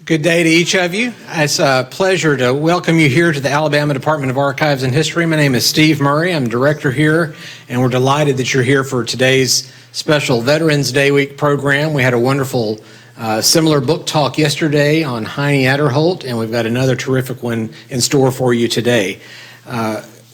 Good day to each of you. It's a pleasure to welcome you here to the Alabama Department of Archives and History. My name is Steve Murray. I'm director here, and we're delighted that you're here for today's special Veterans Day Week program. We had a wonderful similar book talk yesterday on Heine Adderholt, and we've got another terrific one in store for you today.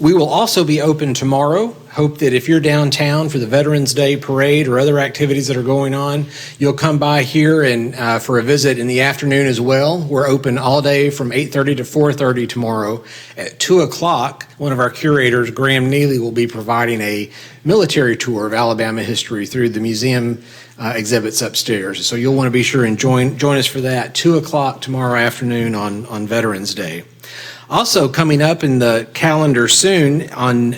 We will also be open tomorrow. Hope that if you're downtown for the Veterans Day Parade or other activities that are going on, you'll come by here and for a visit in the afternoon as well. We're open all day from 8:30 to 4:30 tomorrow. At 2 o'clock, one of our curators, Graham Neely, will be providing a military tour of Alabama history through the museum exhibits upstairs. So you'll want to be sure and join us for that, 2 o'clock tomorrow afternoon on Veterans Day. Also coming up in the calendar soon on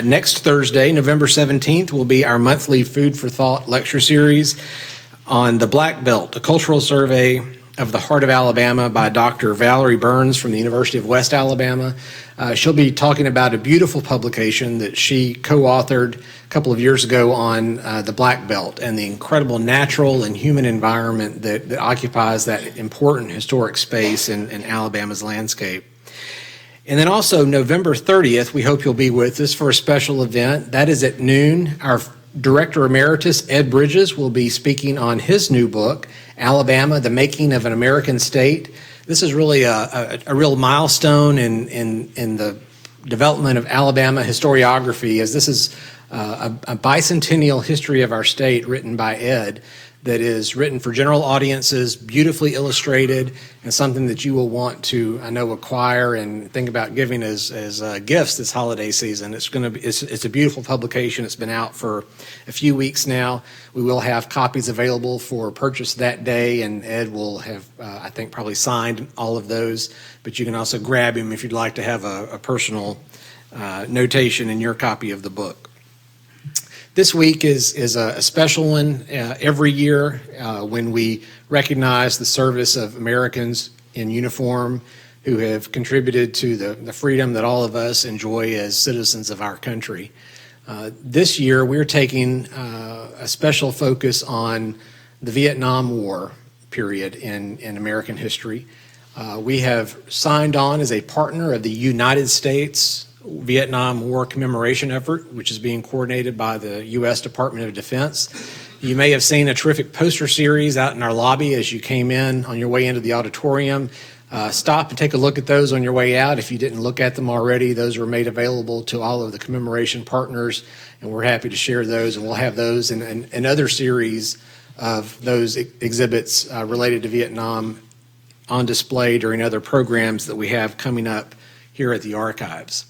next Thursday, November 17th, will be our monthly Food for Thought lecture series on the Black Belt, a cultural survey of the heart of Alabama by Dr. Valerie Burns from the University of West Alabama. She'll be talking about a beautiful publication that she co-authored a couple of years ago on the Black Belt and the incredible natural and human environment that occupies that important historic space in Alabama's landscape. And then also November 30th, we hope you'll be with us for a special event. That is at noon. Our Director Emeritus, Ed Bridges, will be speaking on his new book, Alabama, The Making of an American State. This is really a real milestone in the development of Alabama historiography, as this is a bicentennial history of our state written by Ed that is written for general audiences, beautifully illustrated, and something that you will want to, I know, acquire and think about giving as gifts this holiday season. It's a beautiful publication. It's been out for a few weeks now. We will have copies available for purchase that day, and Ed will have, I think, probably signed all of those, but you can also grab him if you'd like to have a personal notation in your copy of the book. This week is a special one every year when we recognize the service of Americans in uniform who have contributed to the freedom that all of us enjoy as citizens of our country. This year, we're taking a special focus on the Vietnam War period in American history. We have signed on as a partner of the United States Vietnam War commemoration effort, which is being coordinated by the U.S. Department of Defense. You may have seen a terrific poster series out in our lobby as you came in on your way into the auditorium. Stop and take a look at those on your way out. If you didn't look at them already, those were made available to all of the commemoration partners, and we're happy to share those, and we'll have those and other series of those exhibits related to Vietnam on display during other programs that we have coming up here at the archives.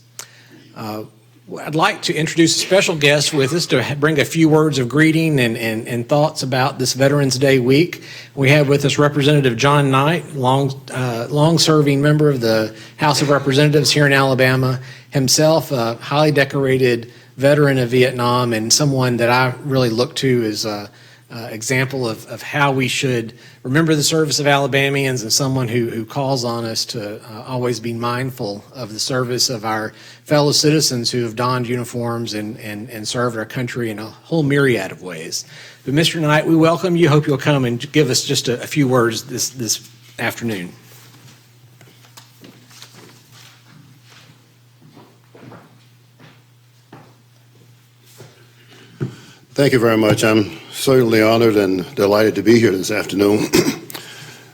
I'd like to introduce a special guest with us to bring a few words of greeting and thoughts about this Veterans Day week. We have with us Representative John Knight, long-serving member of the House of Representatives here in Alabama, himself a highly decorated veteran of Vietnam and someone that I really look to as an example of how we should remember the service of Alabamians, and someone who calls on us to always be mindful of the service of our fellow citizens who have donned uniforms and served our country in a whole myriad of ways. But Mr. Knight, we welcome you. Hope you'll come and give us just a few words this afternoon. Thank you very much. I'm certainly honored and delighted to be here this afternoon,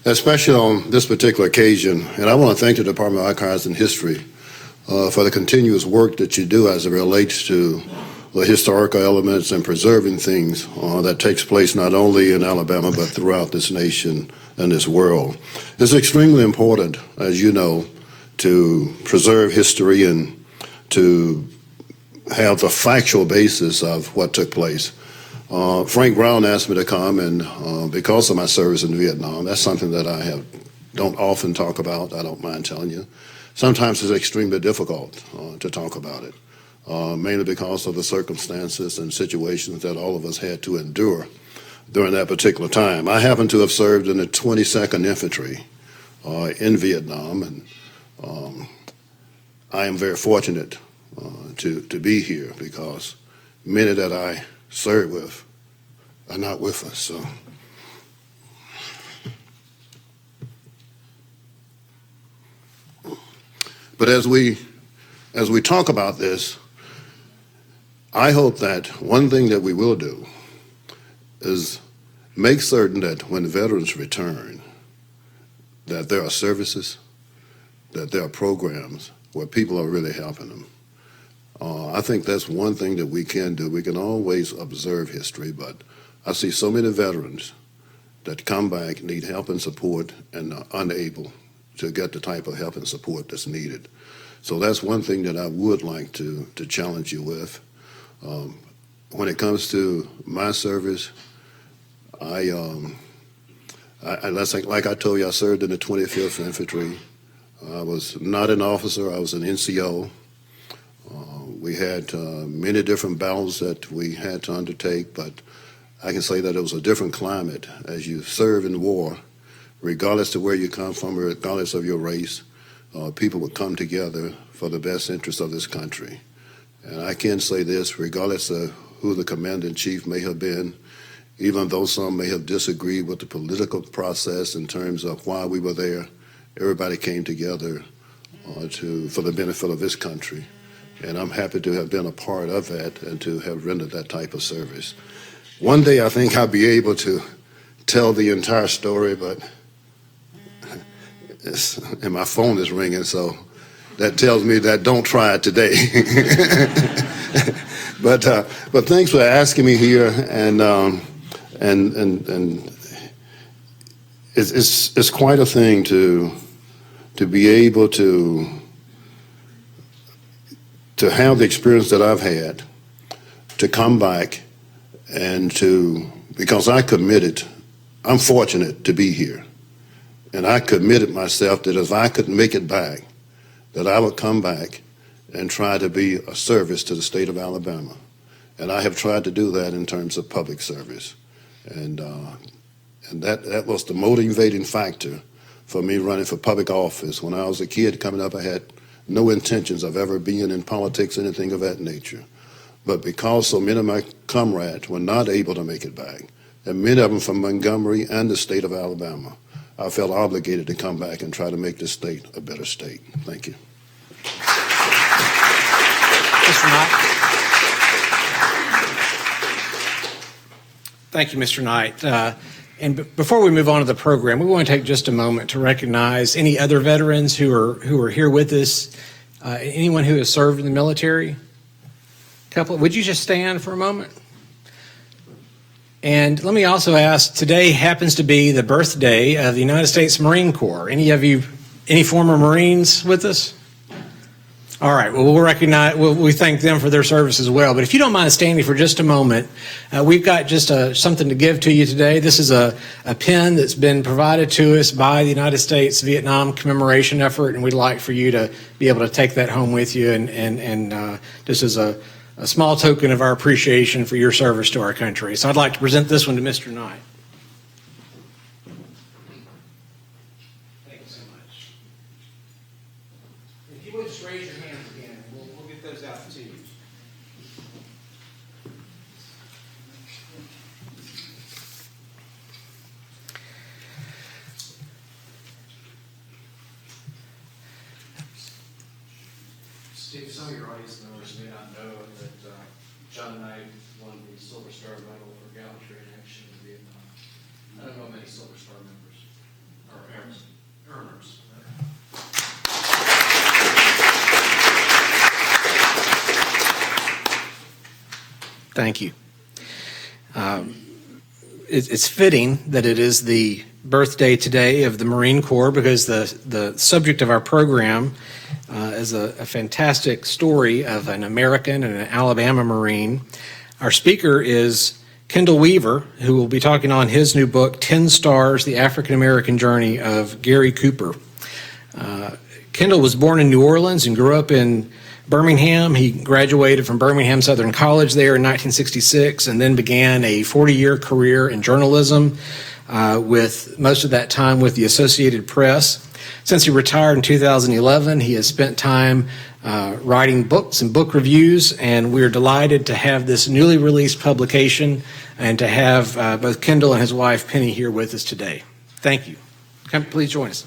especially on this particular occasion. And I want to thank the Department of Archives and History for the continuous work that you do as it relates to the historical elements and preserving things that takes place not only in Alabama but throughout this nation and this world. It's extremely important, as you know, to preserve history and to have the factual basis of what took place. Frank Brown asked me to come, and because of my service in Vietnam, that's something that I don't often talk about. I don't mind telling you. Sometimes it's extremely difficult to talk about it, mainly because of the circumstances and situations that all of us had to endure during that particular time. I happen to have served in the 22nd Infantry in Vietnam, and I am very fortunate to be here because many that I served with are not with us. So But as we talk about this, I hope that one thing that we will do is make certain that when veterans return, that there are services, that there are programs where people are really helping them. I think that's one thing that we can do. We can always observe history, but I see so many veterans that come back, need help and support, and are unable to get the type of help and support that's needed. So that's one thing that I would like to challenge you with. When it comes to my service, like I told you, I served in the 25th Infantry. I was not an officer, I was an NCO. We had many different battles that we had to undertake, but I can say that it was a different climate as you serve in war. Regardless of where you come from, regardless of your race, people would come together for the best interest of this country. And I can say this, regardless of who the commander-in-chief may have been, even though some may have disagreed with the political process in terms of why we were there, everybody came together for the benefit of this country. And I'm happy to have been a part of that and to have rendered that type of service. One day I think I'll be able to tell the entire story, but and my phone is ringing, so that tells me that don't try it today. But thanks for asking me here, and it's quite a thing to be able to have the experience that I've had, to come back and because I committed, I'm fortunate to be here. And I committed myself that if I could make it back, that I would come back and try to be a service to the state of Alabama. And I have tried to do that in terms of public service. And that was the motivating factor for me running for public office. When I was a kid coming up, I had no intentions of ever being in politics, anything of that nature. But because so many of my comrades were not able to make it back, and many of them from Montgomery and the state of Alabama, I felt obligated to come back and try to make this state a better state. Thank you. Mr. Knight. Thank you, Mr. Knight. And before we move on to the program, we want to take just a moment to recognize any other veterans who are here with us. Anyone who has served in the military? Would you just stand for a moment? And let me also ask, today happens to be the birthday of the United States Marine Corps. Any former Marines with us? All right, well, we thank them for their service as well. But if you don't mind standing for just a moment, we've got just something to give to you today. This is a pin that's been provided to us by the United States Vietnam commemoration effort, and we'd like for you to be able to take that home with you and just as a small token of our appreciation for your service to our country. So I'd like to present this one to Mr. Knight. Thank you so much. If you would just raise your hands again, we'll get those out to you. Steve, some of your audience members may not know that John and I won the Silver Star Medal for gallantry in action in Vietnam. I don't know many Silver Star members or earners. Thank you. It's fitting that it is the birthday today of the Marine Corps because the subject of our program is a fantastic story of an American and an Alabama Marine. Our speaker is Kendal Weaver, who will be talking on his new book, 10 Stars, The African American Journey of Gary Cooper. Kendal was born in New Orleans and grew up in Birmingham. He graduated from Birmingham Southern College there in 1966 and then began a 40-year career in journalism with most of that time with the Associated Press. Since he retired in 2011, he has spent time writing books and book reviews, and we're delighted to have this newly released publication and to have both Kendal and his wife Penny here with us today. Thank you. Come, please join us.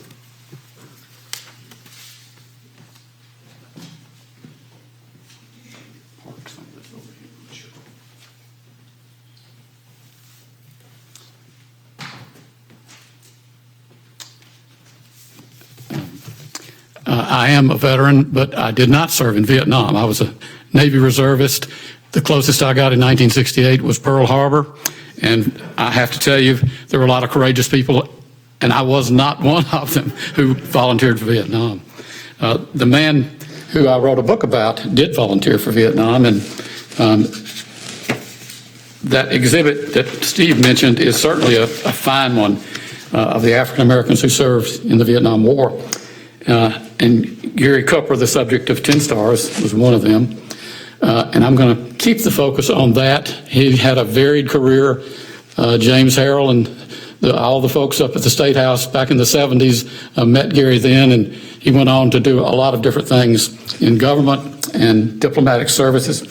I am a veteran, but I did not serve in Vietnam. I was a Navy reservist. The closest I got in 1968 was Pearl Harbor. And I have to tell you, there were a lot of courageous people, and I was not one of them who volunteered for Vietnam. The man who I wrote a book about did volunteer for Vietnam, and that exhibit that Steve mentioned is certainly a fine one of the African Americans who served in the Vietnam War. And Gary Cooper, the subject of 10 Stars, was one of them. And I'm going to keep the focus on that. He had a varied career. James Harrell and all the folks up at the State House back in the 70s met Gary then, and he went on to do a lot of different things in government and diplomatic services.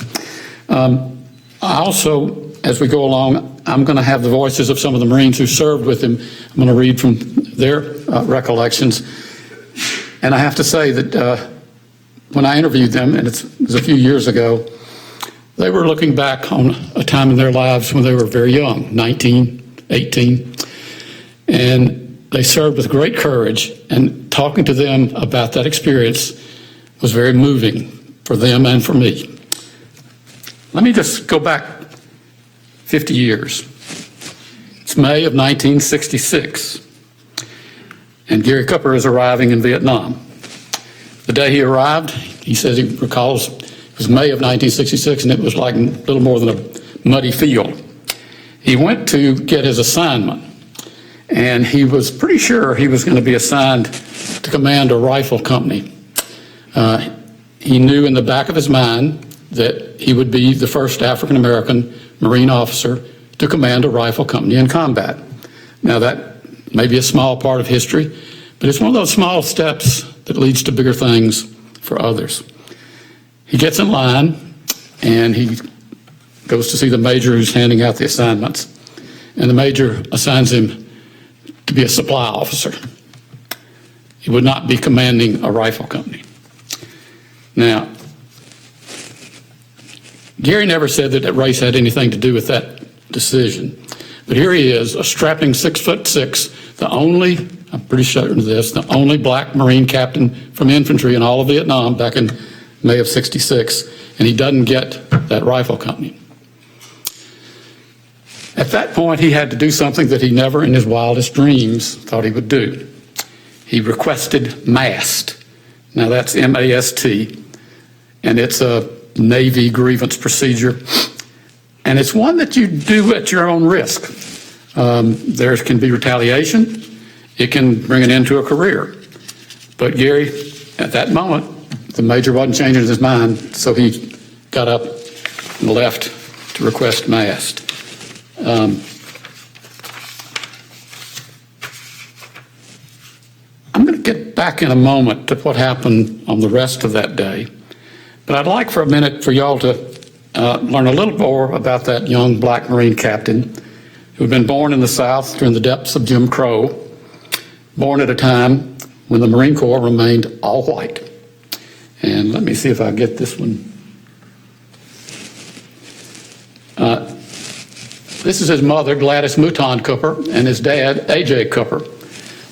Also, as we go along, I'm going to have the voices of some of the Marines who served with him. I'm going to read from their recollections. And I have to say that when I interviewed them, and it was a few years ago, they were looking back on a time in their lives when they were very young, 19, 18, and they served with great courage, and talking to them about that experience was very moving for them and for me. Let me just go back 50 years. It's May of 1966, and Gary Cooper is arriving in Vietnam. The day he arrived, he says he recalls, it was May of 1966, and it was like a little more than a muddy field. He went to get his assignment, and he was pretty sure he was going to be assigned to command a rifle company. He knew in the back of his mind that he would be the first African-American Marine officer to command a rifle company in combat. Now, that may be a small part of history, but it's one of those small steps that leads to bigger things for others. He gets in line, and he goes to see the major who's handing out the assignments, and the major assigns him to be a supply officer. He would not be commanding a rifle company. Now, Gary never said that race had anything to do with that decision, but here he is, a strapping 6'6", the only, I'm pretty certain of this, the only black Marine captain from infantry in all of Vietnam back in May of '66, and he doesn't get that rifle company. At that point, he had to do something that he never in his wildest dreams thought he would do. He requested mast. Now that's M-A-S-T, and it's a Navy grievance procedure, and it's one that you do at your own risk. There can be retaliation. It can bring an end to a career. But Gary, at that moment, the major wasn't changing his mind, so he got up and left to request mast. I'm going to get back in a moment to what happened on the rest of that day, but I'd like for a minute for y'all to learn a little more about that young black Marine captain who had been born in the South during the depths of Jim Crow, born at a time when the Marine Corps remained all white. And let me see if I get this one. This is his mother, Gladys Mouton Cooper, and his dad, A.J. Cooper.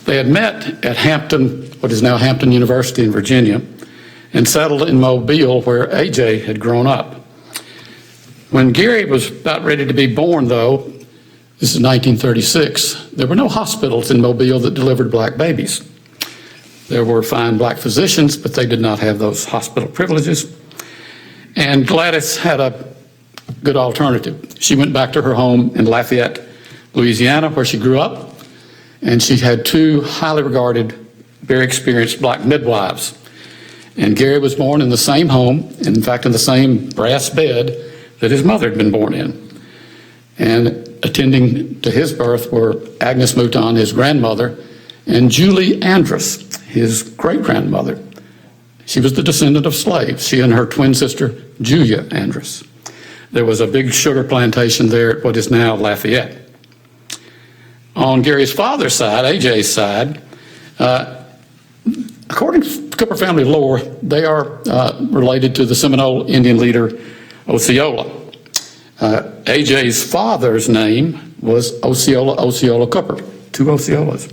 They had met at Hampton, what is now Hampton University in Virginia, and settled in Mobile, where A.J. had grown up. When Gary was about ready to be born, though, this is 1936, there were no hospitals in Mobile that delivered black babies. There were fine black physicians, but they did not have those hospital privileges. And Gladys had a good alternative. She went back to her home in Lafayette, Louisiana, where she grew up, and she had two highly regarded, very experienced black midwives. And Gary was born in the same home, in fact, in the same brass bed that his mother had been born in. And attending to his birth were Agnes Mouton, his grandmother, and Julie Andrus, his great-grandmother. She was the descendant of slaves, she and her twin sister, Julia Andrus. There was a big sugar plantation there at what is now Lafayette. On Gary's father's side, AJ's side, according to Cooper family lore, they are related to the Seminole Indian leader Osceola. AJ's father's name was Osceola Cooper, two Osceolas.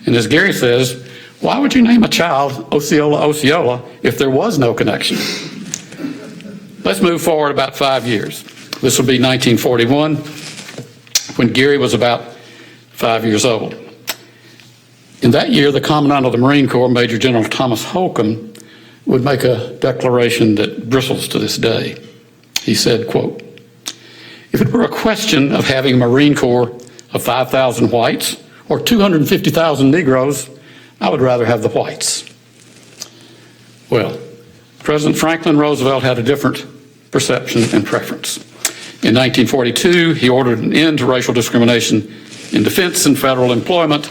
And as Gary says, Why would you name a child Osceola Osceola if there was no connection? Let's move forward about 5 years. This will be 1941, when Gary was about 5 years old. In that year, the Commandant of the Marine Corps, Major General Thomas Holcomb, would make a declaration that bristles to this day. He said, quote, "If it were a question of having a Marine Corps of 5,000 whites or 250,000 Negroes, I would rather have the whites." Well, President Franklin Roosevelt had a different perception and preference. In 1942, he ordered an end to racial discrimination in defense and federal employment,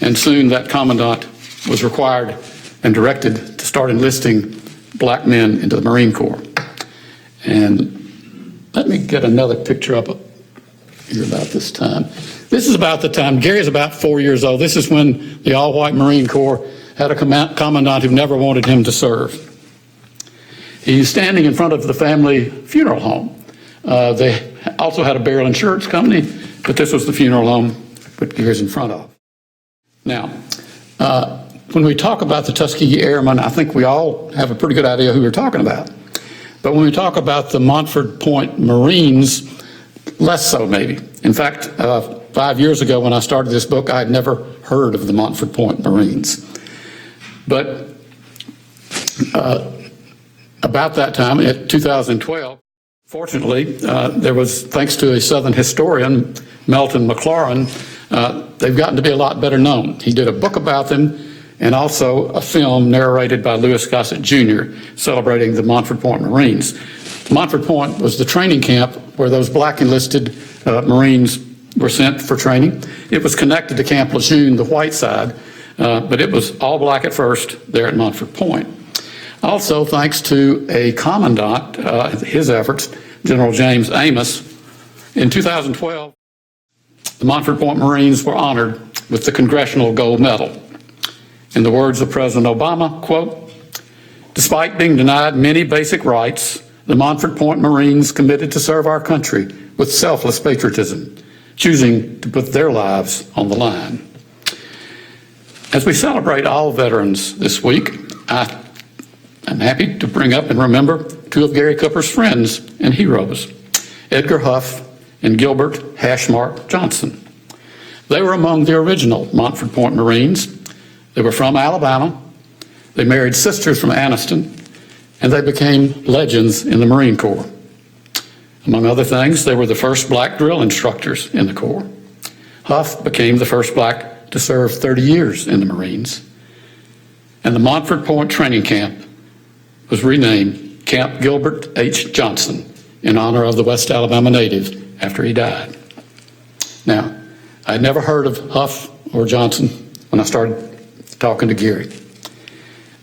and soon that commandant was required and directed to start enlisting black men into the Marine Corps. And let me get another picture up here about this time. This is about the time, Gary is about 4 years old. This is when the all-white Marine Corps had a commandant who never wanted him to serve. He's standing in front of the family funeral home. They also had a burial insurance company, but this was the funeral home that Gary's in front of. Now, when we talk about the Tuskegee Airmen, I think we all have a pretty good idea who we're talking about. But when we talk about the Montford Point Marines, less so maybe. In fact, 5 years ago when I started this book, I had never heard of the Montford Point Marines. But about that time, in 2012, fortunately, there was, thanks to a Southern historian, Melton McLaurin, they've gotten to be a lot better known. He did a book about them and also a film narrated by Lewis Gossett Jr. celebrating the Montford Point Marines. Montford Point was the training camp where those black enlisted Marines were sent for training. It was connected to Camp Lejeune, the white side, but it was all black at first there at Montford Point. Also, thanks to a commandant, his efforts, General James Amos, in 2012, the Montford Point Marines were honored with the Congressional Gold Medal. In the words of President Obama, quote, "Despite being denied many basic rights, the Montford Point Marines committed to serve our country with selfless patriotism, choosing to put their lives on the line." As we celebrate all veterans this week, I'm happy to bring up and remember two of Gary Cooper's friends and heroes, Edgar Huff and Gilbert Hashmark Johnson. They were among the original Montford Point Marines. They were from Alabama. They married sisters from Anniston, and they became legends in the Marine Corps. Among other things, they were the first black drill instructors in the Corps. Huff became the first black to serve 30 years in the Marines. And the Montford Point Training Camp was renamed Camp Gilbert H. Johnson in honor of the West Alabama native after he died. Now, I'd never heard of Huff or Johnson when I started talking to Gary.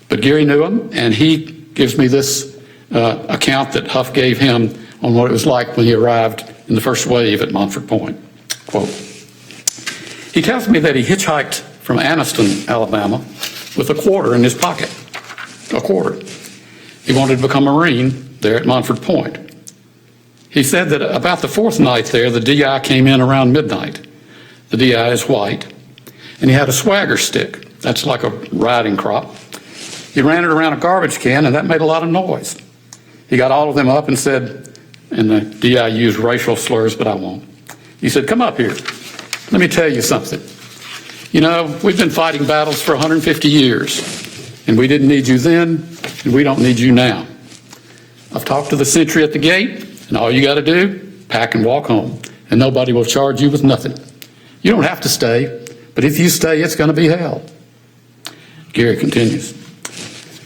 But Gary knew him, and he gives me this account that Huff gave him on what it was like when he arrived in the first wave at Montford Point. Quote, "He tells me that he hitchhiked from Anniston, Alabama, with a quarter in his pocket. A quarter. He wanted to become a Marine there at Montford Point. He said that about the fourth night there, the DI came in around midnight. The DI is white, and he had a swagger stick. That's like a riding crop. He ran it around a garbage can, and that made a lot of noise. He got all of them up and said," and the DI used racial slurs, but I won't. He said, "Come up here. Let me tell you something. You know, we've been fighting battles for 150 years, and we didn't need you then, and we don't need you now. I've talked to the sentry at the gate, and all you got to do, pack and walk home, and nobody will charge you with nothing. You don't have to stay, but if you stay, it's going to be hell." Gary continues.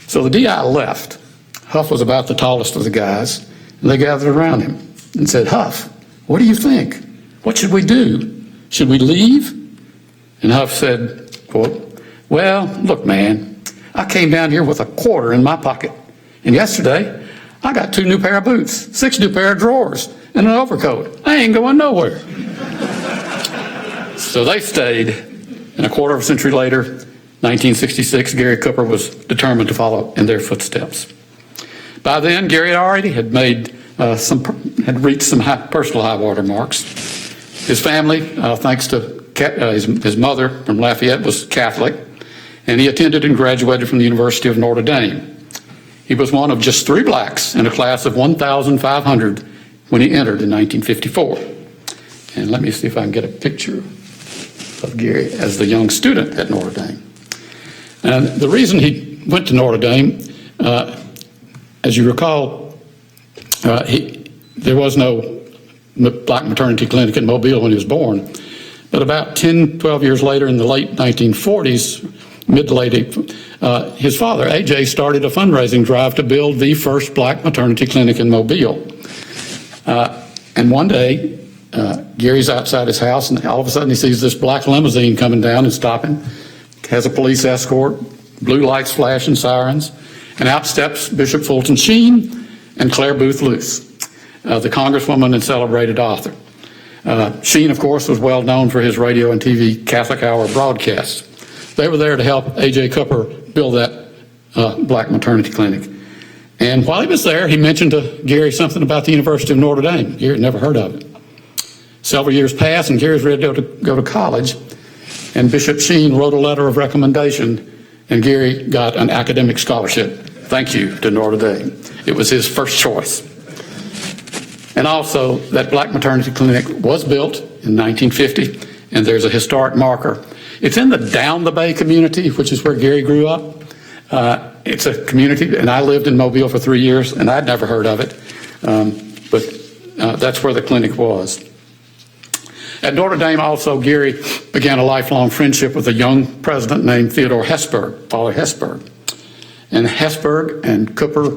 So the DI left. Huff was about the tallest of the guys, and they gathered around him and said, "Huff, what do you think? What should we do? Should we leave?" And Huff said, quote, "Well, look, man, I came down here with a quarter in my pocket, and yesterday I got 2 new pair of boots, 6 new pair of drawers, and an overcoat. I ain't going nowhere." So they stayed, and a quarter of a century later, 1966, Gary Cooper was determined to follow in their footsteps. By then, Gary already had reached some personal high water marks. His family, thanks to his mother from Lafayette, was Catholic, and he attended and graduated from the University of Notre Dame. He was one of just 3 blacks in a class of 1,500 when he entered in 1954. And let me see if I can get a picture of Gary as the young student at Notre Dame. And the reason he went to Notre Dame, as you recall, there was no black maternity clinic in Mobile when he was born. But about 10, 12 years later, in the late 1940s, mid to late, his father, A.J., started a fundraising drive to build the first black maternity clinic in Mobile. And one day, Gary's outside his house, and all of a sudden he sees this black limousine coming down and stopping. Has a police escort, blue lights flashing, sirens, and out steps Bishop Fulton Sheen and Claire Booth Luce, the congresswoman and celebrated author. Sheen, of course, was well known for his radio and TV Catholic Hour broadcasts. They were there to help A.J. Cooper build that black maternity clinic. And while he was there, he mentioned to Gary something about the University of Notre Dame. Gary had never heard of it. Several years passed, and Gary's ready to go to college, and Bishop Sheen wrote a letter of recommendation, and Gary got an academic scholarship. Thank you to Notre Dame. It was his first choice. And also, that black maternity clinic was built in 1950, and there's a historic marker. It's in the Down the Bay community, which is where Gary grew up. It's a community, and I lived in Mobile for 3 years, and I'd never heard of it, but that's where the clinic was. At Notre Dame, also, Gary began a lifelong friendship with a young president named Theodore Hesburgh, Father Hesburgh. And Hesburgh and Cooper,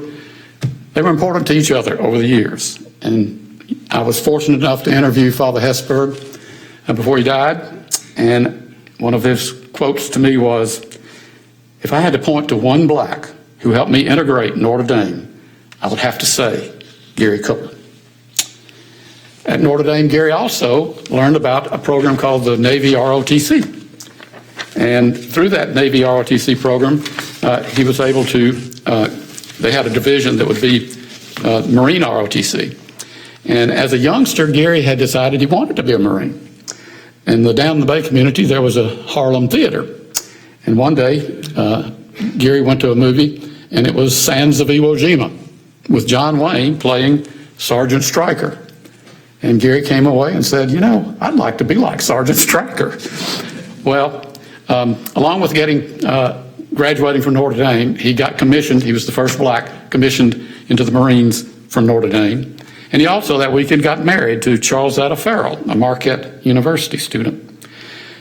they were important to each other over the years. And I was fortunate enough to interview Father Hesburgh before he died, and one of his quotes to me was, "If I had to point to one black who helped me integrate Notre Dame, I would have to say Gary Cooper." At Notre Dame, Gary also learned about a program called the Navy ROTC. And through that Navy ROTC program, he was able to, they had a division that would be Marine ROTC. And as a youngster, Gary had decided he wanted to be a Marine. In the Down the Bay community, there was a Harlem theater. And one day, Gary went to a movie, and it was Sands of Iwo Jima, with John Wayne playing Sergeant Stryker. And Gary came away and said, "You know, I'd like to be like Sergeant Stryker." Well, along with graduating from Notre Dame, he got commissioned. He was the first black commissioned into the Marines from Notre Dame. And he also that weekend got married to Charlesetta Farrell, a Marquette University student.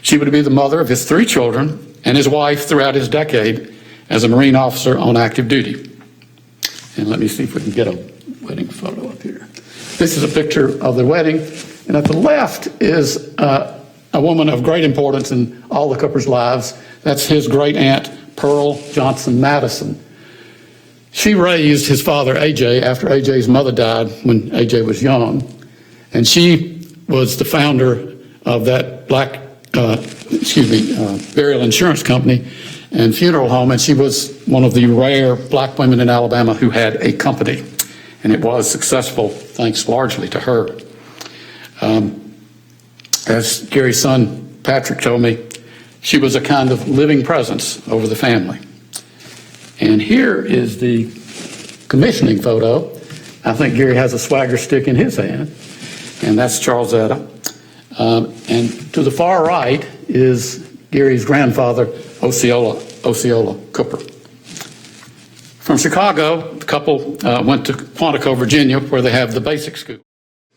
She would be the mother of his 3 children and his wife throughout his decade as a Marine officer on active duty. And let me see if we can get a wedding photo up here. This is a picture of the wedding, and at the left is a woman of great importance in all the Coopers' lives. That's his great aunt, Pearl Johnson Madison. She raised his father, A.J., after A.J.'s mother died when A.J. was young, and she was the founder of that burial insurance company and funeral home, and she was one of the rare black women in Alabama who had a company. And it was successful thanks largely to her. As Gary's son, Patrick, told me, she was a kind of living presence over the family. And here is the commissioning photo. I think Gary has a swagger stick in his hand, and that's Charlesetta. And to the far right is Gary's grandfather, Osceola Cooper. From Chicago, the couple went to Quantico, Virginia, where they have the basic school.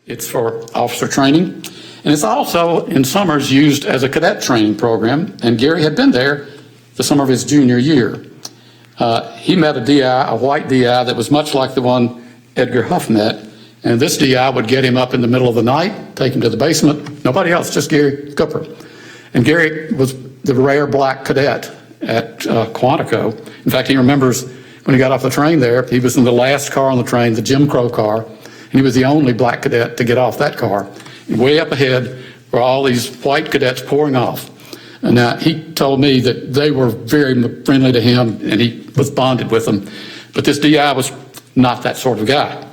It's for officer training, and it's also in summers used as a cadet training program, and Gary had been there the summer of his junior year. He met a DI, a white DI, that was much like the one Edgar Huff met, and this DI would get him up in the middle of the night, take him to the basement, nobody else, just Gary Cooper. And Gary was the rare black cadet at Quantico. In fact, he remembers when he got off the train there, he was in the last car on the train, the Jim Crow car, and he was the only black cadet to get off that car. And way up ahead were all these white cadets pouring off. And now he told me that they were very friendly to him, and he was bonded with them. But this DI was not that sort of guy.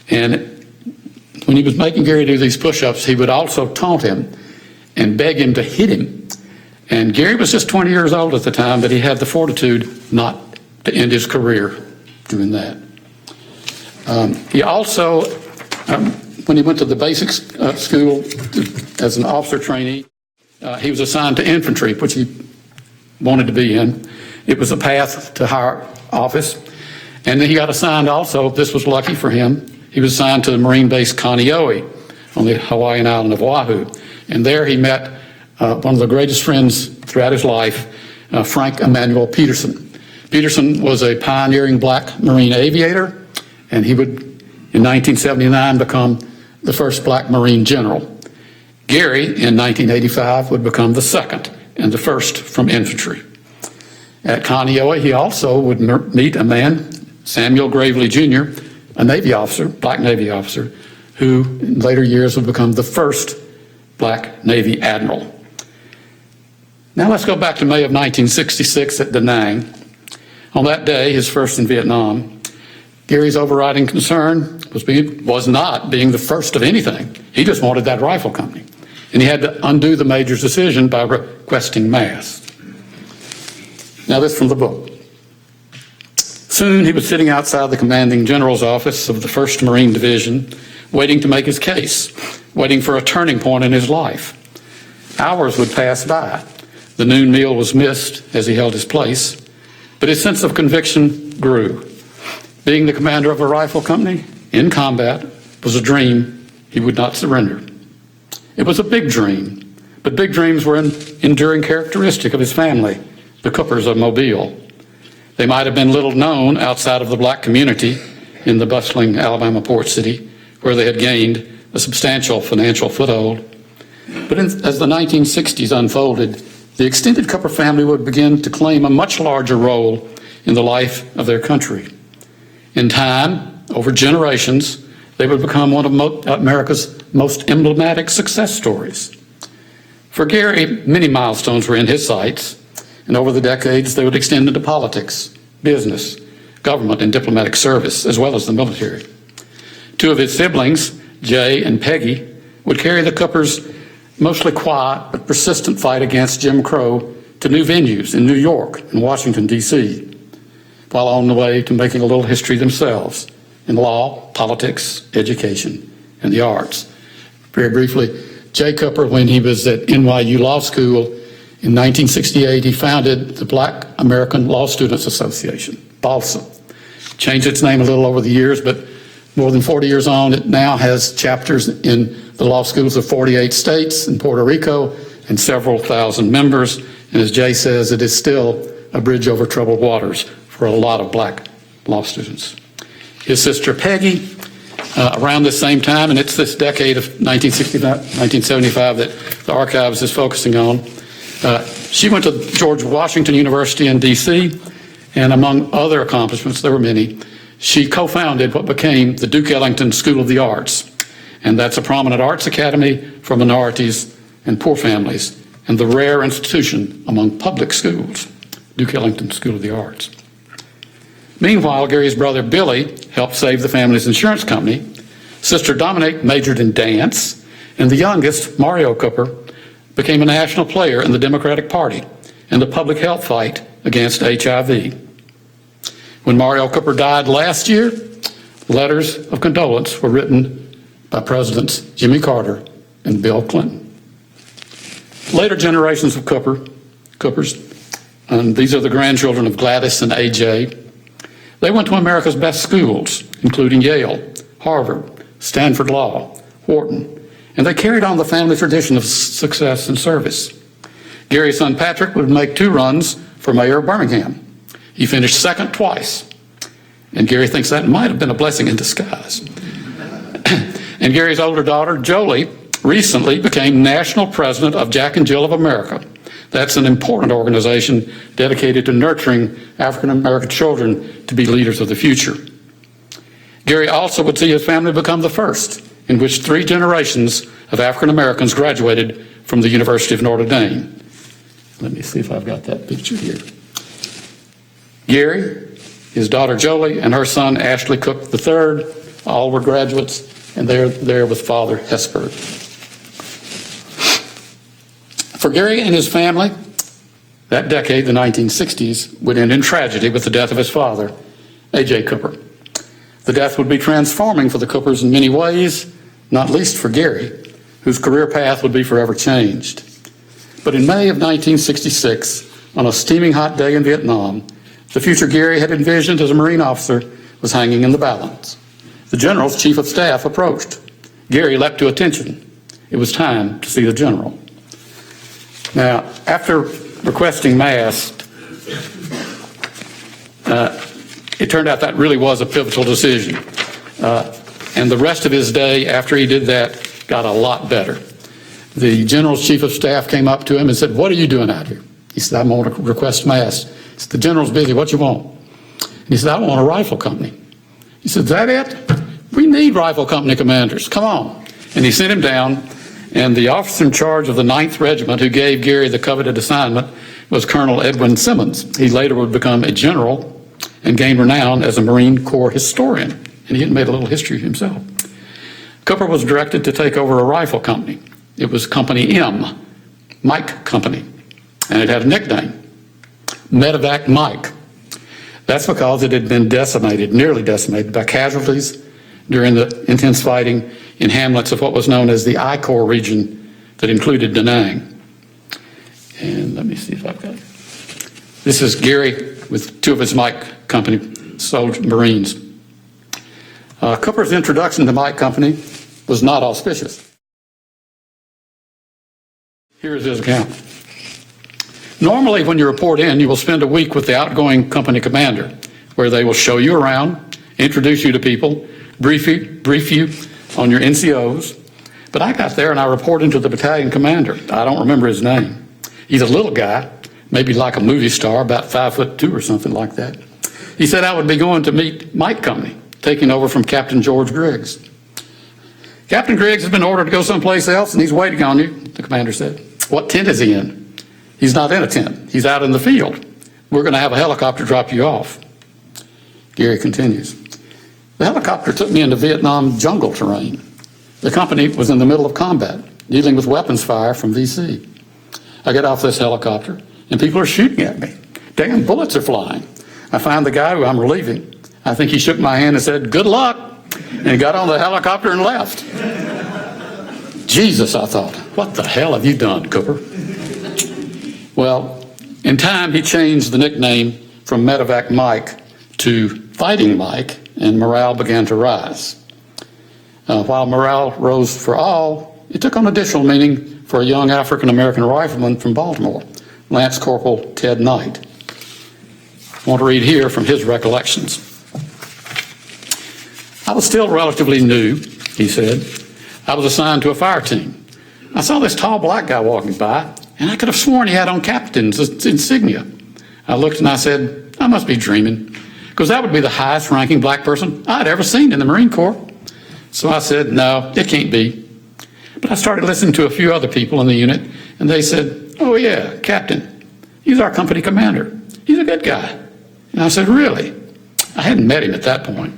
And when he was making Gary do these push-ups, he would also taunt him and beg him to hit him. And Gary was just 20 years old at the time, but he had the fortitude not to end his career doing that. He also, when he went to the basic school as an officer trainee, he was assigned to infantry, which he wanted to be in. It was a path to higher office. And then he got assigned also, this was lucky for him, he was assigned to the Marine base Kaneohe on the Hawaiian island of Oahu. And there he met one of the greatest friends throughout his life, Frank Emmanuel Peterson. Peterson was a pioneering black Marine aviator, and he would, in 1979, become the first black Marine general. Gary, in 1985, would become the second and the first from infantry. At Kaneohe, he also would meet a man, Samuel Gravely Jr., a Navy officer, black Navy officer, who in later years would become the first black Navy admiral. Now let's go back to May of 1966 at Da Nang. On that day, his first in Vietnam, Gary's overriding concern was not being the first of anything. He just wanted that rifle company. And he had to undo the major's decision by requesting mass. Now this from the book. Soon he was sitting outside the commanding general's office of the 1st Marine Division, waiting to make his case, waiting for a turning point in his life. Hours would pass by. The noon meal was missed as he held his place, but his sense of conviction grew. Being the commander of a rifle company in combat was a dream he would not surrender. It was a big dream, but big dreams were an enduring characteristic of his family, the Coopers of Mobile. They might have been little known outside of the black community in the bustling Alabama port city, where they had gained a substantial financial foothold. But as the 1960s unfolded, the extended Cooper family would begin to claim a much larger role in the life of their country. In time, over generations, they would become one of America's most emblematic success stories. For Gary, many milestones were in his sights, and over the decades, they would extend into politics, business, government, and diplomatic service, as well as the military. Two of his siblings, Jay and Peggy, would carry the Coopers' mostly quiet but persistent fight against Jim Crow to new venues in New York and Washington, D.C., while on the way to making a little history themselves in law, politics, education, and the arts. Very briefly, Jay Cooper, when he was at NYU Law School in 1968, he founded the Black American Law Students Association, BALSA. Changed its name a little over the years, but more than 40 years on, it now has chapters in the law schools of 48 states and Puerto Rico and several thousand members. And as Jay says, it is still a bridge over troubled waters for a lot of black law students. His sister Peggy, around this same time, and it's this decade of 1975 that the archives is focusing on, she went to George Washington University in D.C., and among other accomplishments, there were many, she co-founded what became the Duke Ellington School of the Arts, and that's a prominent arts academy for minorities and poor families, and the rare institution among public schools, Duke Ellington School of the Arts. Meanwhile, Gary's brother Billy helped save the family's insurance company. Sister Dominique majored in dance, and the youngest, Mario Cooper, became a national player in the Democratic Party and the public health fight against HIV. When Mario Cooper died last year, letters of condolence were written by Presidents Jimmy Carter and Bill Clinton. Later generations of Coopers, and these are the grandchildren of Gladys and AJ, they went to America's best schools, including Yale, Harvard, Stanford Law, Wharton, and they carried on the family tradition of success and service. Gary's son Patrick would make 2 runs for mayor of Birmingham. He finished second twice, and Gary thinks that might have been a blessing in disguise. And Gary's older daughter, Jolie, recently became national president of Jack and Jill of America. That's an important organization dedicated to nurturing African American children to be leaders of the future. Gary also would see his family become the first in which 3 generations of African Americans graduated from the University of Notre Dame. Let me see if I've got that picture here. Gary, his daughter Jolie, and her son Ashley Cook III, all were graduates, and they're there with Father Hesper. For Gary and his family, That decade, the 1960s, would end in tragedy with the death of his father, A.J. Cooper. The death would be transforming for the Coopers in many ways, not least for Gary, whose career path would be forever changed. But in May of 1966, on a steaming hot day in Vietnam, the future Gary had envisioned as a Marine officer was hanging in the balance. The general's chief of staff approached. Gary leapt to attention. It was time to see the general. Now, after requesting Mast, it turned out that really was a pivotal decision. And the rest of his day after he did that got a lot better. The general's chief of staff came up to him and said, "What are you doing out here?" He said, "I'm going to request Mast." He said, "The general's busy. What you want?" And he said, "I want a rifle company." He said, "Is that it? We need rifle company commanders. Come on." And he sent him down, and the officer in charge of the 9th Regiment who gave Gary the coveted assignment was Colonel Edwin Simmons. He later would become a general and gain renown as a Marine Corps historian, and he had made a little history himself. Cooper was directed to take over a rifle company. It was Company M, Mike Company, and it had a nickname, Medevac Mike. That's because it had been nearly decimated by casualties during the intense fighting in hamlets of what was known as the I Corps region that included Da Nang. And let me see if I've got it. This is Gary with 2 of his Mike Company Marines. Cooper's introduction to Mike Company was not auspicious. Here is his account. Normally, when you report in, you will spend a week with the outgoing company commander, where they will show you around, introduce you to people, brief you on your NCOs. But I got there and I reported to the battalion commander. I don't remember his name. He's a little guy, maybe like a movie star, about 5'2" or something like that. He said I would be going to meet Mike Company, taking over from Captain George Griggs. "Captain Griggs has been ordered to go someplace else and he's waiting on you," the commander said. "What tent is he in?" "He's not in a tent. He's out in the field. We're going to have a helicopter drop you off." Gary continues. "The helicopter took me into Vietnam jungle terrain. The company was in the middle of combat, dealing with weapons fire from VC. I get off this helicopter and people are shooting at me. Damn bullets are flying. I find the guy who I'm relieving. I think he shook my hand and said, 'Good luck,' and got on the helicopter and left." Jesus, I thought, what the hell have you done, Cooper? Well, in time, he changed the nickname from Medevac Mike to Fighting Mike, and morale began to rise. While morale rose for all, it took on additional meaning for a young African-American rifleman from Baltimore, Lance Corporal Ted Knight. I want to read here from his recollections. "I was still relatively new," he said. "I was assigned to a fire team. I saw this tall black guy walking by, and I could have sworn he had on captain's insignia. I looked and I said, I must be dreaming, because that would be the highest ranking black person I'd ever seen in the Marine Corps. So I said, no, it can't be. But I started listening to a few other people in the unit, and they said, oh yeah, Captain, he's our company commander. He's a good guy. And I said, really? I hadn't met him at that point.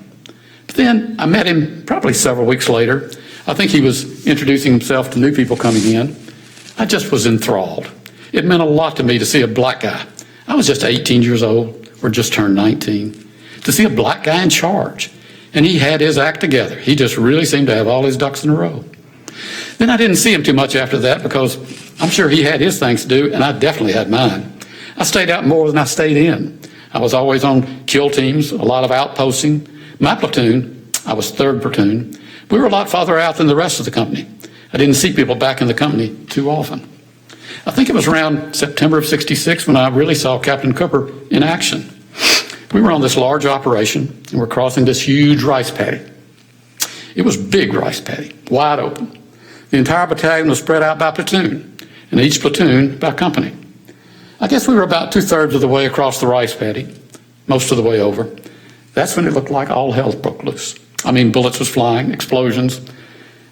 But then I met him probably several weeks later. I think he was introducing himself to new people coming in. I just was enthralled. It meant a lot to me to see a black guy. I was just 18 years old, or just turned 19. To see a black guy in charge. And he had his act together. He just really seemed to have all his ducks in a row. Then I didn't see him too much after that because I'm sure he had his things to do, and I definitely had mine. I stayed out more than I stayed in. I was always on kill teams, a lot of outposting. My platoon, I was 3rd platoon, we were a lot farther out than the rest of the company. I didn't see people back in the company too often. I think it was around September of '66 when I really saw Captain Cooper in action. We were on this large operation and we're crossing this huge rice paddy. It was big rice paddy, wide open. The entire battalion was spread out by platoon, and each platoon by company. I guess we were about 2/3 of the way across the rice paddy, most of the way over. That's when it looked like all hell broke loose. I mean, bullets was flying, explosions.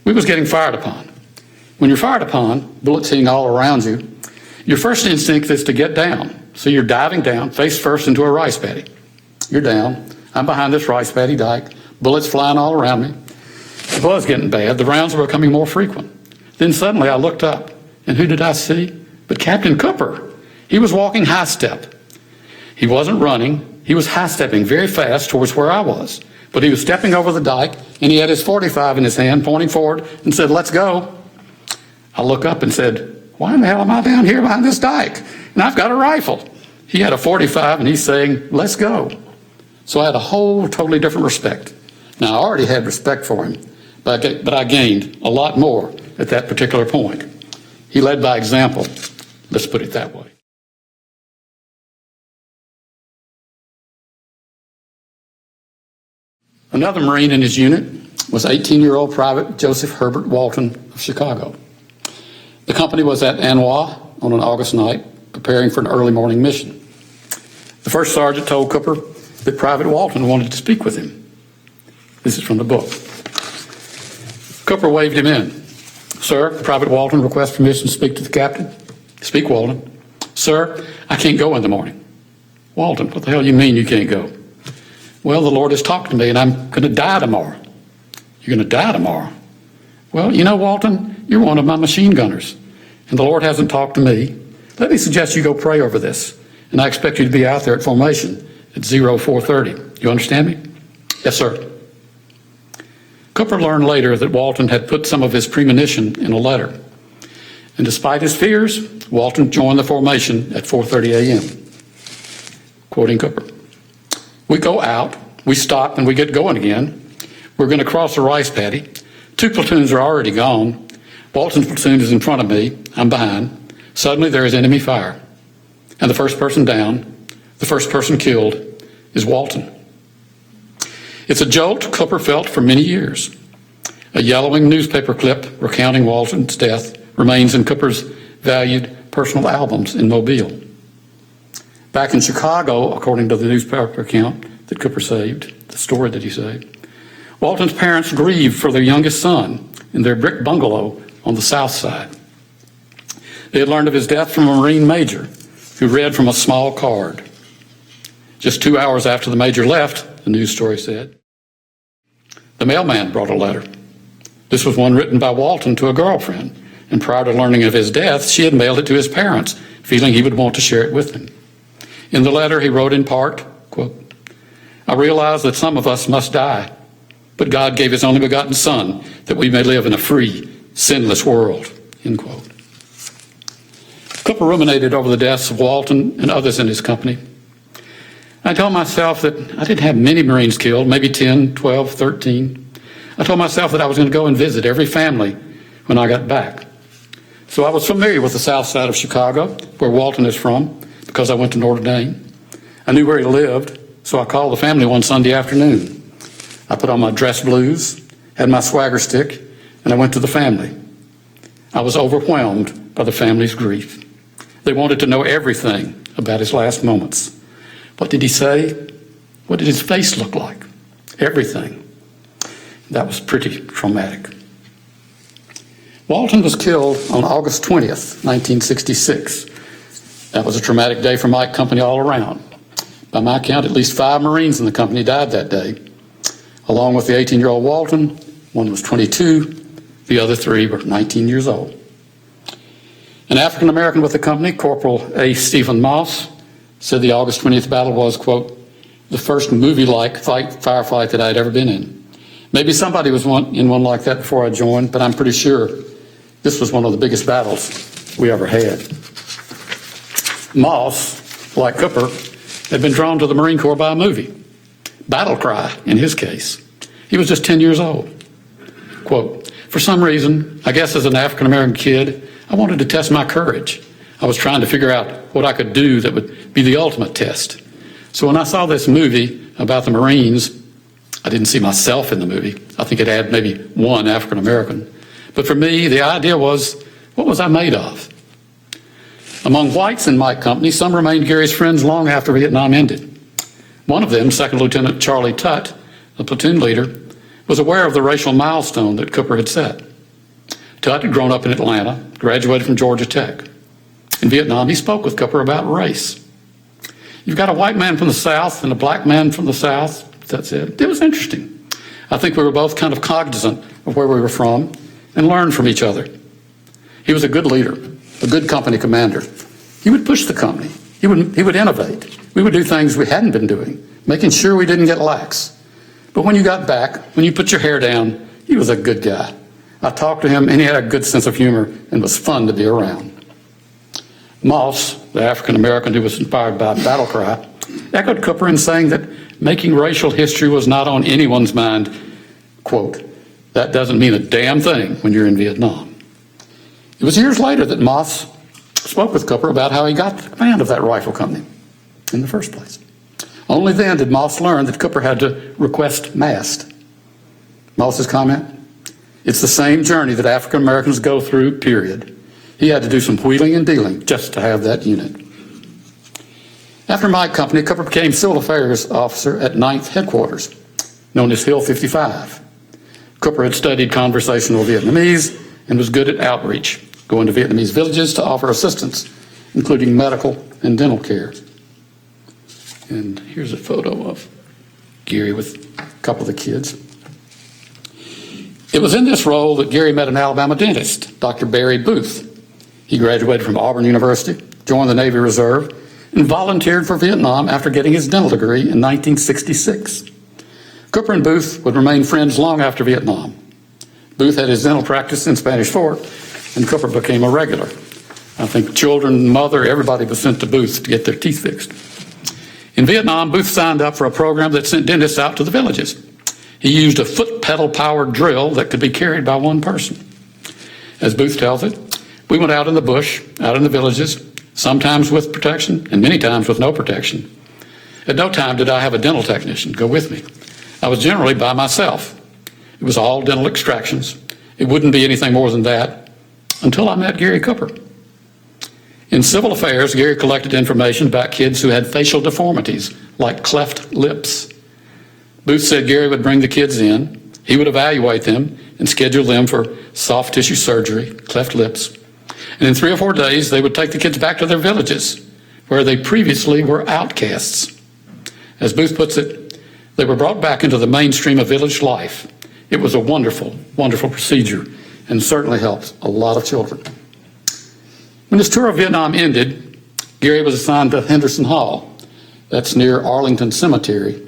We was getting fired upon. When you're fired upon, bullets hitting all around you, your first instinct is to get down. So you're diving down, face first into a rice paddy. You're down. I'm behind this rice paddy dike, bullets flying all around me. It was getting bad. The rounds were becoming more frequent. Then suddenly I looked up, and who did I see? But Captain Cooper. He was walking high step. He wasn't running. He was high stepping very fast towards where I was. But he was stepping over the dike, and he had his .45 in his hand, pointing forward, and said, "Let's go." I look up and said, "Why in the hell am I down here behind this dike? And I've got a rifle." He had a .45, and he's saying, "Let's go." So I had a whole totally different respect. Now, I already had respect for him, but I gained a lot more at that particular point. He led by example, let's put it that way. Another Marine in his unit was 18-year-old Private Joseph Herbert Walton of Chicago. The company was at Anwa on an August night, preparing for an early morning mission. The first sergeant told Cooper that Private Walton wanted to speak with him. This is from the book. Cooper waved him in. "Sir, Private Walton requests permission to speak to the captain." "Speak, Walton." "Sir, I can't go in the morning." "Walton, what the hell you mean you can't go?" "Well, the Lord has talked to me and I'm going to die tomorrow." "You're going to die tomorrow?" "Well, you know, Walton, you're one of my machine gunners, and the Lord hasn't talked to me. Let me suggest you go pray over this, and I expect you to be out there at formation at 04:30. You understand me?" "Yes, sir." Cooper learned later that Walton had put some of his premonition in a letter. And despite his fears, Walton joined the formation at 4:30 a.m. Quoting Cooper, "We go out, we stop, and we get going again. We're going to cross the rice paddy. 2 platoons are already gone. Walton's platoon is in front of me. I'm behind. Suddenly there is enemy fire. And the first person down, the first person killed, is Walton. It's a jolt Cooper felt for many years. A yellowing newspaper clip recounting Walton's death remains in Cooper's valued personal albums in Mobile. Back in Chicago, according to the newspaper account that Cooper saved, the story that he saved, Walton's parents grieved for their youngest son in their brick bungalow on the south side. They had learned of his death from a Marine major who read from a small card. Just 2 hours after the major left, the news story said, the mailman brought a letter. This was one written by Walton to a girlfriend, and prior to learning of his death, she had mailed it to his parents, feeling he would want to share it with them. In the letter, he wrote in part, quote, "I realize that some of us must die, but God gave his only begotten Son that we may live in a free, sinless world," end quote. Cooper ruminated over the deaths of Walton and others in his company. I told myself that I didn't have many Marines killed, maybe 10, 12, 13. I told myself that I was going to go and visit every family when I got back. So I was familiar with the south side of Chicago, where Walton is from, because I went to Notre Dame. I knew where he lived, so I called the family one Sunday afternoon. I put on my dress blues, had my swagger stick, and I went to the family. I was overwhelmed by the family's grief. They wanted to know everything about his last moments. What did he say? What did his face look like? Everything. That was pretty traumatic. Walton was killed on August 20th, 1966. That was a traumatic day for my company all around. By my count, at least 5 Marines in the company died that day. Along with the 18-year-old Walton, one was 22, the other 3 were 19 years old. An African-American with the company, Corporal A. Stephen Moss, said the August 20th battle was, quote, the first movie-like firefight that I had ever been in. Maybe somebody was in one like that before I joined, but I'm pretty sure this was one of the biggest battles we ever had. Moss, like Cooper, had been drawn to the Marine Corps by a movie, Battle Cry in his case. He was just 10 years old. Quote, for some reason, I guess as an African-American kid, I wanted to test my courage. I was trying to figure out what I could do that would be the ultimate test. So when I saw this movie about the Marines, I didn't see myself in the movie. I think it had maybe one African-American. But for me, the idea was, what was I made of? Among whites in my company, some remained Gary's friends long after Vietnam ended. One of them, Second Lieutenant Charlie Tutt, the platoon leader, was aware of the racial milestone that Cooper had set. Tutt had grown up in Atlanta, graduated from Georgia Tech. In Vietnam, he spoke with Cooper about race. You've got a white man from the South and a black man from the South, Tutt said. It was interesting. I think we were both kind of cognizant of where we were from and learned from each other. He was a good leader, a good company commander. He would push the company. He would innovate. We would do things we hadn't been doing, making sure we didn't get lax. But when you got back, when you put your hair down, he was a good guy. I talked to him, and he had a good sense of humor and was fun to be around. Moss, the African-American who was inspired by Battle Cry, echoed Cooper in saying that making racial history was not on anyone's mind. Quote, "That doesn't mean a damn thing when you're in Vietnam." It was years later that Moss spoke with Cooper about how he got the command of that rifle company in the first place. Only then did Moss learn that Cooper had to request mast. Moss's comment, "It's the same journey that African Americans go through, period." He had to do some wheeling and dealing just to have that unit. After my company, Cooper became Civil Affairs Officer at 9th Headquarters, known as Hill 55. Cooper had studied conversational Vietnamese and was good at outreach, going to Vietnamese villages to offer assistance, including medical and dental care. And here's a photo of Gary with a couple of the kids. It was in this role that Gary met an Alabama dentist, Dr. Barry Booth. He graduated from Auburn University, joined the Navy Reserve, and volunteered for Vietnam after getting his dental degree in 1966. Cooper and Booth would remain friends long after Vietnam. Booth had his dental practice in Spanish Fort, and Cooper became a regular. I think children, mother, everybody was sent to Booth to get their teeth fixed. In Vietnam, Booth signed up for a program that sent dentists out to the villages. He used a foot pedal powered drill that could be carried by one person. As Booth tells it, we went out in the bush, out in the villages, sometimes with protection and many times with no protection. At no time did I have a dental technician go with me. I was generally by myself. It was all dental extractions. It wouldn't be anything more than that until I met Gary Cooper. In civil affairs, Gary collected information about kids who had facial deformities, like cleft lips. Booth said Gary would bring the kids in, he would evaluate them and schedule them for soft tissue surgery, cleft lips. And in 3 or 4 days, they would take the kids back to their villages, where they previously were outcasts. As Booth puts it, they were brought back into the mainstream of village life. It was a wonderful, wonderful procedure and certainly helped a lot of children. When his tour of Vietnam ended, Gary was assigned to Henderson Hall. That's near Arlington Cemetery.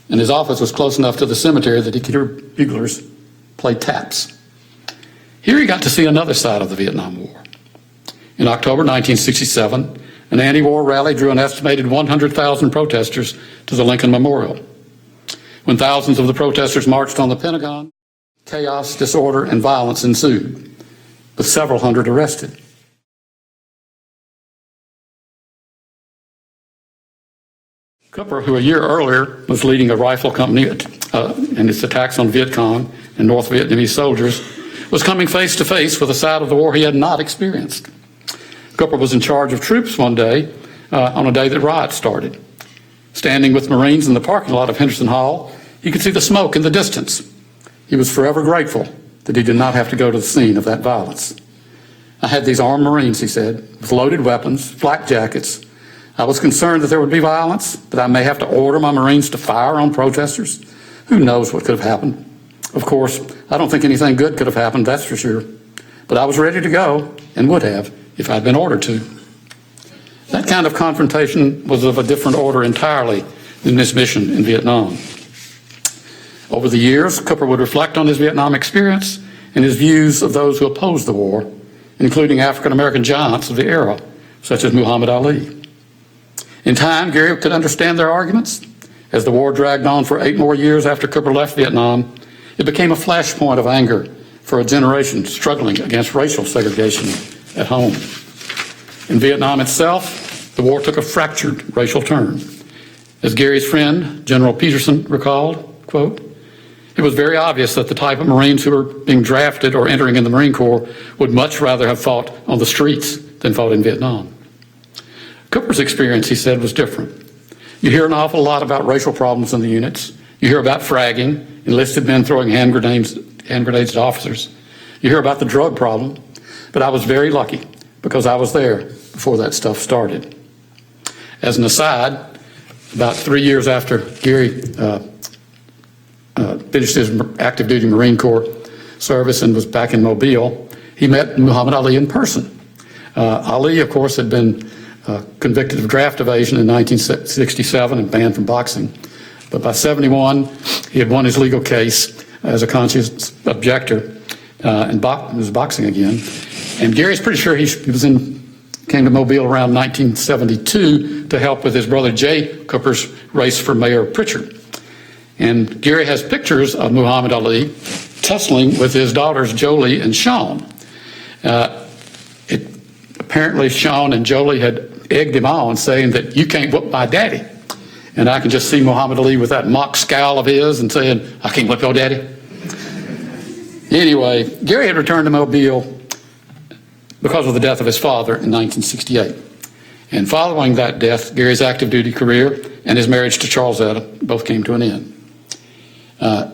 And his office was close enough to the cemetery that he could hear buglers play taps. Here he got to see another side of the Vietnam War. In October 1967, an anti-war rally drew an estimated 100,000 protesters to the Lincoln Memorial. When thousands of the protesters marched on the Pentagon, chaos, disorder, and violence ensued, with several hundred arrested. Cooper, who a year earlier was leading a rifle company in its attacks on Viet Cong and North Vietnamese soldiers, was coming face to face with a side of the war he had not experienced. Cooper was in charge of troops one day on a day that riots started. Standing with Marines in the parking lot of Henderson Hall, he could see the smoke in the distance. He was forever grateful that he did not have to go to the scene of that violence. I had these armed Marines, he said, with loaded weapons, flak jackets. I was concerned that there would be violence, that I may have to order my Marines to fire on protesters. Who knows what could have happened? Of course, I don't think anything good could have happened, that's for sure. But I was ready to go, and would have, if I'd been ordered to. That kind of confrontation was of a different order entirely than this mission in Vietnam. Over the years, Cooper would reflect on his Vietnam experience and his views of those who opposed the war, including African-American giants of the era, such as Muhammad Ali. In time, Gary could understand their arguments. As the war dragged on for 8 more years after Cooper left Vietnam, it became a flashpoint of anger for a generation struggling against racial segregation at home. In Vietnam itself, the war took a fractured racial turn. As Gary's friend, General Peterson, recalled, quote, "It was very obvious that the type of Marines who were being drafted or entering in the Marine Corps would much rather have fought on the streets than fought in Vietnam." Cooper's experience, he said, was different. You hear an awful lot about racial problems in the units. You hear about fragging, enlisted men throwing hand grenades at officers. You hear about the drug problem. But I was very lucky because I was there before that stuff started. As an aside, about 3 years after Gary finished his active duty Marine Corps service and was back in Mobile, he met Muhammad Ali in person. Ali, of course, had been convicted of draft evasion in 1967 and banned from boxing. But by 71, he had won his legal case as a conscious objector and was boxing again. And Gary's pretty sure he came to Mobile around 1972 to help with his brother Jay Cooper's race for mayor of Pritchard. And Gary has pictures of Muhammad Ali tussling with his daughters Jolie and Shawn. Apparently Shawn and Jolie had egged him on, saying that you can't whoop my daddy. And I can just see Muhammad Ali with that mock scowl of his and saying, I can't whip your daddy. Anyway, Gary had returned to Mobile because of the death of his father in 1968. And following that death, Gary's active duty career and his marriage to Charlesetta both came to an end.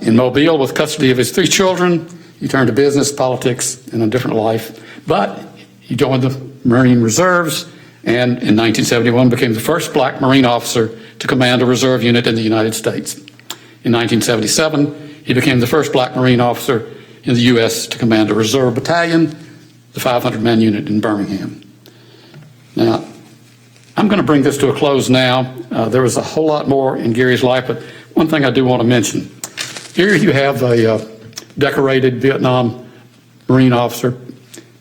In Mobile, with custody of his 3 children, he turned to business, politics, and a different life. But he joined the Marine Reserves and in 1971 became the first black Marine officer to command a reserve unit in the United States. In 1977, he became the first black Marine officer in the U.S. to command a reserve battalion, the 500-man unit in Birmingham. Now, I'm going to bring this to a close now. There was a whole lot more in Gary's life, but one thing I do want to mention. Here you have a decorated Vietnam Marine officer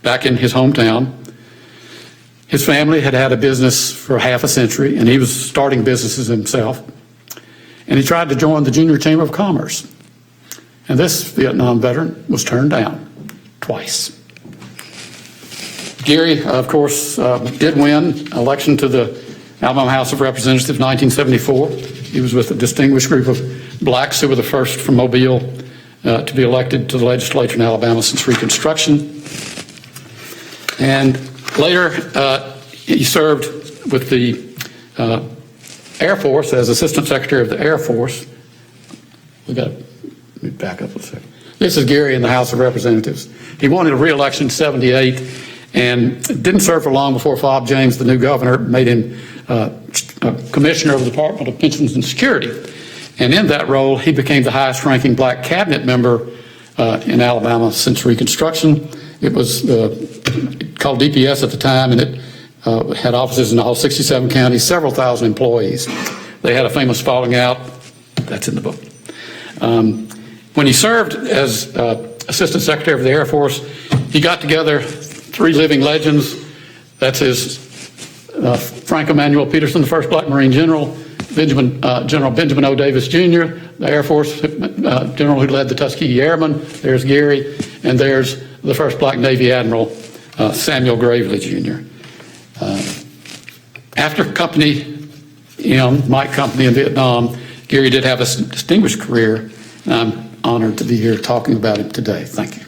back in his hometown. His family had had a business for half a century, and he was starting businesses himself. And he tried to join the Junior Chamber of Commerce. And this Vietnam veteran was turned down twice. Gary, of course, did win election to the Alabama House of Representatives in 1974. He was with a distinguished group of blacks who were the first from Mobile to be elected to the legislature in Alabama since Reconstruction. And later, he served with the Air Force as Assistant Secretary of the Air Force. Let me back up a second. This is Gary in the House of Representatives. He wanted a re-election in 78 and didn't serve for long before Fob James, the new governor, made him commissioner of the Department of Pensions and Security. And in that role, he became the highest ranking black cabinet member in Alabama since Reconstruction. It was called DPS at the time, and it had offices in all 67 counties, several thousand employees. They had a famous falling out. That's in the book. When he served as Assistant Secretary of the Air Force, he got together 3 living legends. That's his Frank Emanuel Peterson, the first black Marine general, General Benjamin O. Davis Jr., the Air Force general who led the Tuskegee Airmen. There's Gary, and there's the first black Navy Admiral, Samuel Gravely Jr. After Mike Company in Vietnam, Gary did have a distinguished career, and I'm honored to be here talking about him today. Thank you.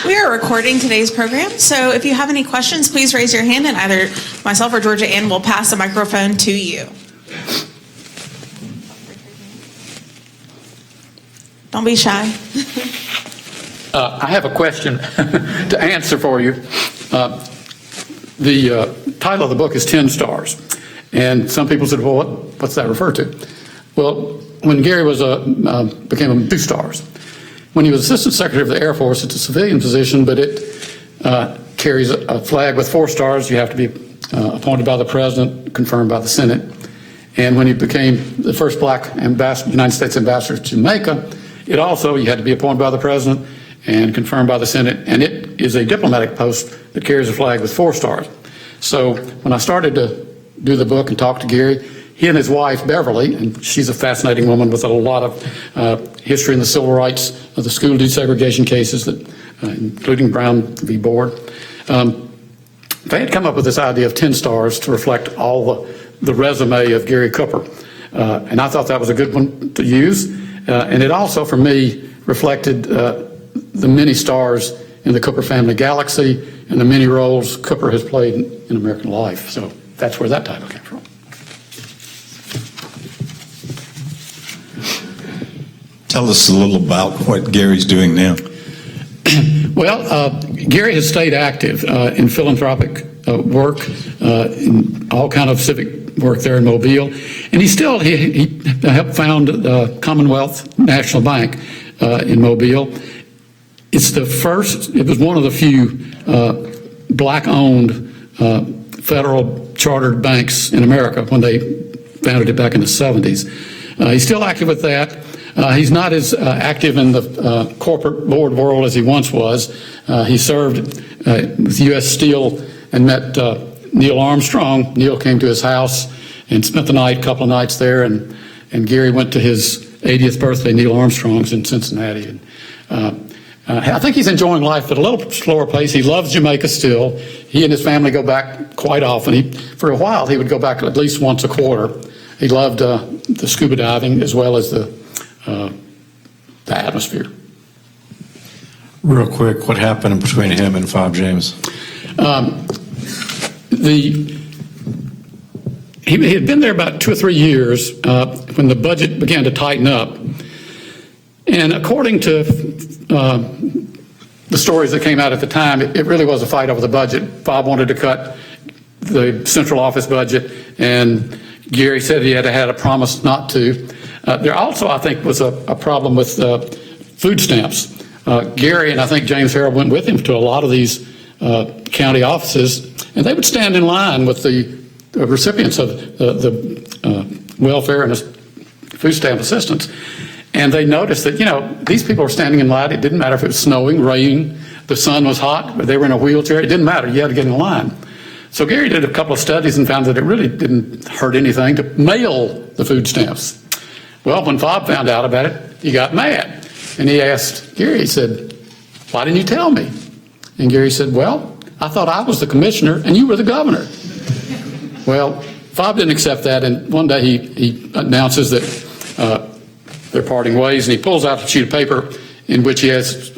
We are recording today's program, so if you have any questions, please raise your hand and either myself or Georgia Ann will pass the microphone to you. Don't be shy. I have a question to answer for you. The title of the book is 10 Stars, and some people said, well, what's that refer to? Well, when Gary became 2 stars. When he was Assistant Secretary of the Air Force, it's a civilian position, but it carries a flag with 4 stars. You have to be appointed by the President, confirmed by the Senate. And when he became the first black United States ambassador to Jamaica, you had to be appointed by the President and confirmed by the Senate, and it is a diplomatic post that carries a flag with 4 stars. So when I started to do the book and talk to Gary, he and his wife, Beverly, and she's a fascinating woman with a lot of history in the civil rights of the school desegregation cases, including Brown v. Board. They had come up with this idea of 10 stars to reflect all the resume of Gary Cooper. And I thought that was a good one to use. And it also, for me, reflected the many stars in the Cooper family galaxy and the many roles Cooper has played in American life. So that's where that title came from. Tell us a little about what Gary's doing now. Well, Gary has stayed active in philanthropic work, in all kind of civic work there in Mobile, and he helped found Commonwealth National Bank in Mobile. It was one of the few black-owned federal chartered banks in America when they founded it back in the 70s. He's still active with that. He's not as active in the corporate board world as he once was. He served with U.S. Steel and met Neil Armstrong. Neil came to his house and spent the night, a couple of nights there, and Gary went to his 80th birthday, Neil Armstrong's in Cincinnati. And, I think he's enjoying life at a little slower pace. He loves Jamaica still. He and his family go back quite often. For a while, he would go back at least once a quarter. He loved the scuba diving as well as the atmosphere. Real quick, what happened between him and Fob James? He had been there about 2 or 3 years when the budget began to tighten up. And according to the stories that came out at the time, it really was a fight over the budget. Fob wanted to cut the central office budget, and Gary said he had a promise not to. There also, I think, was a problem with food stamps. Gary and I think James Harrell went with him to a lot of these county offices, and they would stand in line with the recipients of the welfare and food stamp assistance. And they noticed that, these people were standing in line. It didn't matter if it was snowing, raining, the sun was hot, but they were in a wheelchair. It didn't matter. You had to get in line. So Gary did a couple of studies and found that it really didn't hurt anything to mail the food stamps. Well, when Fob found out about it, he got mad. And he asked Gary, he said, "Why didn't you tell me?" And Gary said, "Well, I thought I was the commissioner and you were the governor." Well, Fob didn't accept that, and one day he announces that they're parting ways, and he pulls out a sheet of paper in which he has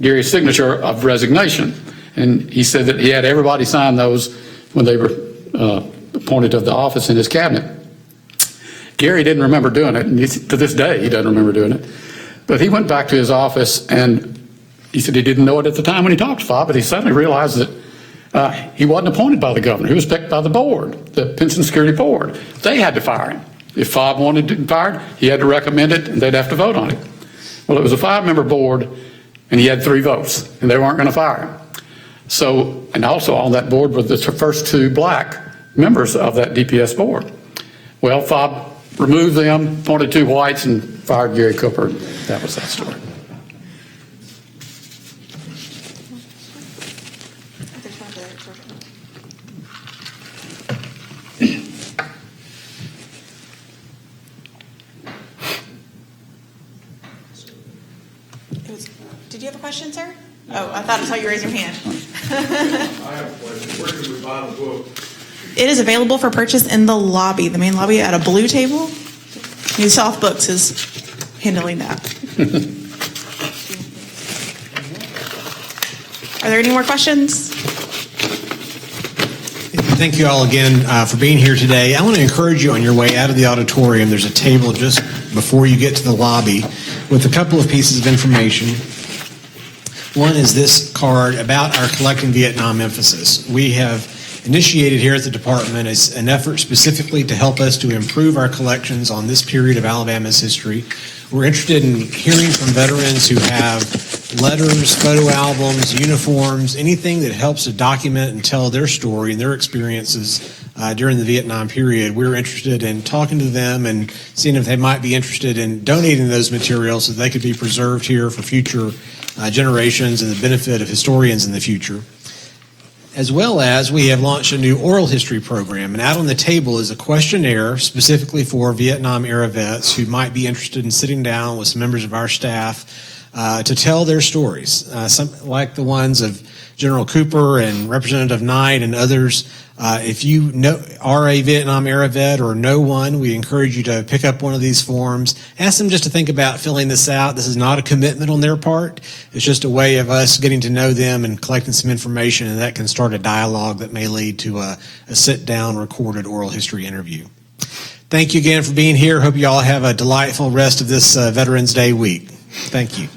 Gary's signature of resignation. And he said that he had everybody sign those when they were appointed to the office in his cabinet. Gary didn't remember doing it, and to this day he doesn't remember doing it. But he went back to his office, and he said he didn't know it at the time when he talked to Fob, but he suddenly realized that he wasn't appointed by the governor. He was picked by the board, the Pension Security Board. They had to fire him. If Fob wanted to be fired, he had to recommend it, and they'd have to vote on it. Well, it was a 5-member board, and he had 3 votes, and they weren't going to fire him. So, and also on that board were the first 2 black members of that DPS board. Well, Fob removed them, appointed 2 whites, and fired Gary Cooper. That was that story. Did you have a question, sir? Oh, I thought I saw you raise your hand. I have a question. Where can we buy the book? It is available for purchase in the lobby, the main lobby, at a blue table. NewSouth Books is handling that. Are there any more questions? Thank you all again for being here today. I want to encourage you on your way out of the auditorium. There's a table just before you get to the lobby with a couple of pieces of information. One is this card about our Collecting Vietnam emphasis. We have initiated here at the department is an effort specifically to help us to improve our collections on this period of Alabama's history. We're interested in hearing from veterans who have letters, photo albums, uniforms, anything that helps to document and tell their story and their experiences during the Vietnam period. We're interested in talking to them and seeing if they might be interested in donating those materials so they could be preserved here for future generations and the benefit of historians in the future. As well as we have launched a new oral history program, and out on the table is a questionnaire specifically for Vietnam-era vets who might be interested in sitting down with some members of our staff to tell their stories, some like the ones of General Cooper and Representative Knight and others. If you are a Vietnam-era vet or know one, we encourage you to pick up one of these forms. Ask them just to think about filling this out. This is not a commitment on their part. It's just a way of us getting to know them and collecting some information, and that can start a dialogue that may lead to a sit-down recorded oral history interview. Thank you again for being here. Hope you all have a delightful rest of this Veterans Day week. Thank you.